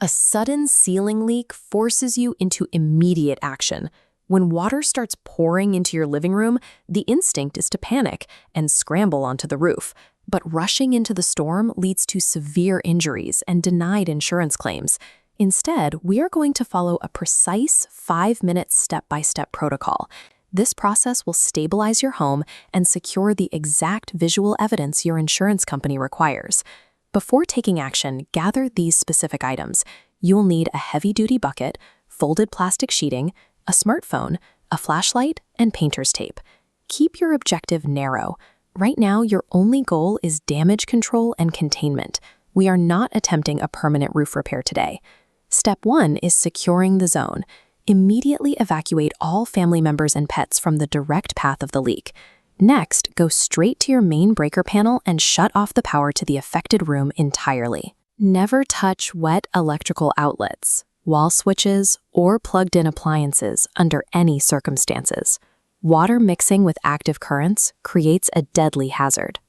A sudden ceiling leak forces you into immediate action. When water starts pouring into your living room, the instinct is to panic and scramble onto the roof. But rushing into the storm leads to severe injuries and denied insurance claims. Instead, we are going to follow a precise 5-minute step-by-step protocol. This process will stabilize your home and secure the exact visual evidence your insurance company requires. Before taking action, gather these specific items. You'll need a heavy-duty bucket, folded plastic sheeting, a smartphone, a flashlight, and painter's tape. Keep your objective narrow. Right now, your only goal is damage control and containment. We are not attempting a permanent roof repair today. Step 1 is securing the zone. Immediately evacuate all family members and pets from the direct path of the leak. Next, go straight to your main breaker panel and shut off the power to the affected room entirely. Never touch wet electrical outlets, wall switches, or plugged-in appliances under any circumstances. Water mixing with active currents creates a deadly hazard.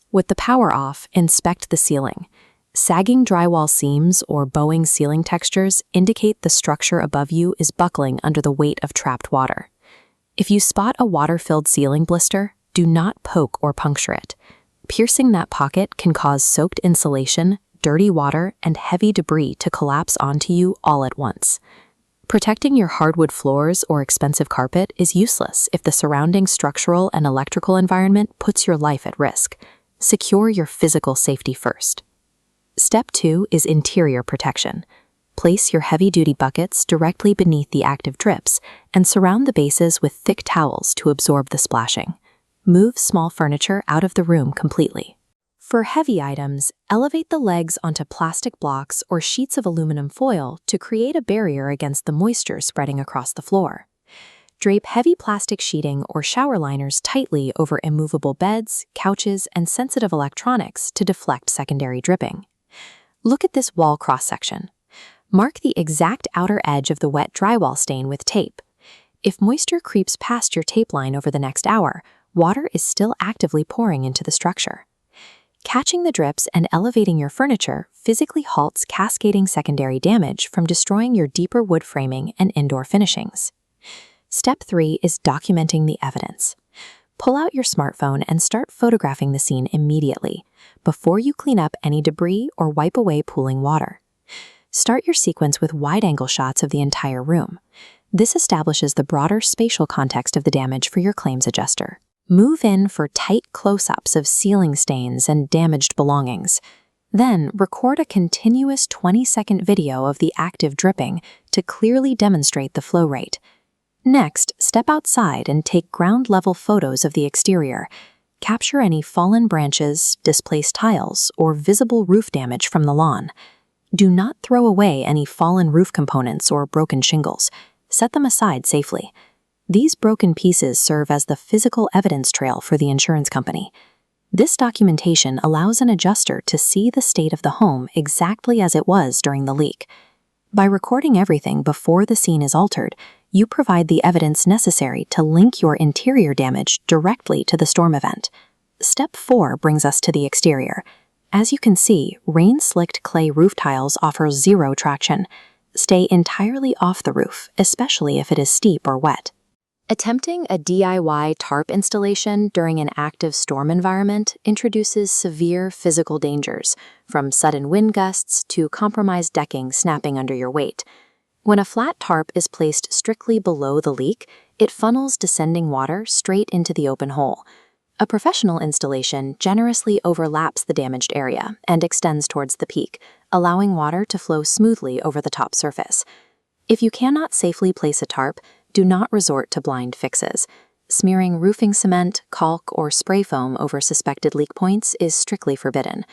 With the power off, inspect the ceiling. Sagging drywall seams or bowing ceiling textures indicate the structure above you is buckling under the weight of trapped water. If you spot a water-filled ceiling blister, do not poke or puncture it. Piercing that pocket can cause soaked insulation, dirty water, and heavy debris to collapse onto you all at once. Protecting your hardwood floors or expensive carpet is useless if the surrounding structural and electrical environment puts your life at risk. Secure your physical safety first. Step 2 is interior protection. Place your heavy-duty buckets directly beneath the active drips and surround the bases with thick towels to absorb the splashing. Move small furniture out of the room completely. For heavy items, elevate the legs onto plastic blocks or sheets of aluminum foil to create a barrier against the moisture spreading across the floor. Drape heavy plastic sheeting or shower liners tightly over immovable beds, couches, and sensitive electronics to deflect secondary dripping. Look at this wall cross-section. Mark the exact outer edge of the wet drywall stain with tape. If moisture creeps past your tape line over the next hour, water is still actively pouring into the structure. Catching the drips and elevating your furniture physically halts cascading secondary damage from destroying your deeper wood framing and indoor finishings. Step 3 is documenting the evidence. Pull out your smartphone and start photographing the scene immediately, before you clean up any debris or wipe away pooling water. Start your sequence with wide-angle shots of the entire room. This establishes the broader spatial context of the damage for your claims adjuster. Move in for tight close-ups of ceiling stains and damaged belongings. Then, record a continuous 20-second video of the active dripping to clearly demonstrate the flow rate. Next, step outside and take ground-level photos of the exterior. Capture any fallen branches, displaced tiles, or visible roof damage from the lawn. Do not throw away any fallen roof components or broken shingles. Set them aside safely. These broken pieces serve as the physical evidence trail for the insurance company. This documentation allows an adjuster to see the state of the home exactly as it was during the leak. By recording everything before the scene is altered, you provide the evidence necessary to link your interior damage directly to the storm event. Step 4 brings us to the exterior. As you can see, rain-slicked clay roof tiles offer zero traction. Stay entirely off the roof, especially if it is steep or wet. Attempting a DIY tarp installation during an active storm environment introduces severe physical dangers, from sudden wind gusts to compromised decking snapping under your weight. When a flat tarp is placed strictly below the leak, it funnels descending water straight into the open hole. A professional installation generously overlaps the damaged area and extends towards the peak, allowing water to flow smoothly over the top surface. If you cannot safely place a tarp, do not resort to blind fixes. Smearing roofing cement, caulk, or spray foam over suspected leak points is strictly forbidden.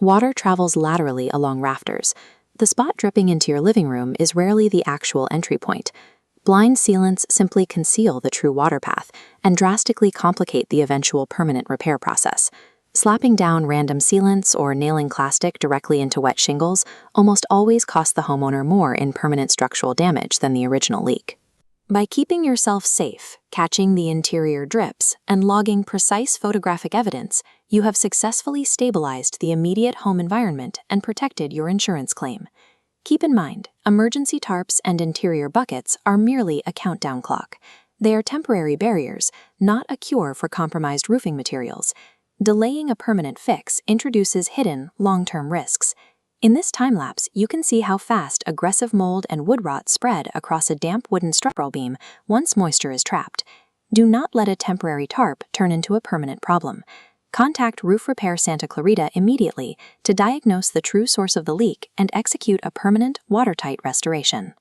Water travels laterally along rafters. The spot dripping into your living room is rarely the actual entry point. Blind sealants simply conceal the true water path and drastically complicate the eventual permanent repair process. Slapping down random sealants or nailing plastic directly into wet shingles almost always costs the homeowner more in permanent structural damage than the original leak. By keeping yourself safe, catching the interior drips, and logging precise photographic evidence, you have successfully stabilized the immediate home environment and protected your insurance claim. Keep in mind, emergency tarps and interior buckets are merely a countdown clock. They are temporary barriers, not a cure for compromised roofing materials. Delaying a permanent fix introduces hidden, long-term risks. In this time-lapse, you can see how fast aggressive mold and wood rot spread across a damp wooden structural beam once moisture is trapped. Do not let a temporary tarp turn into a permanent problem. Contact Roof Repair Santa Clarita immediately to diagnose the true source of the leak and execute a permanent, watertight restoration.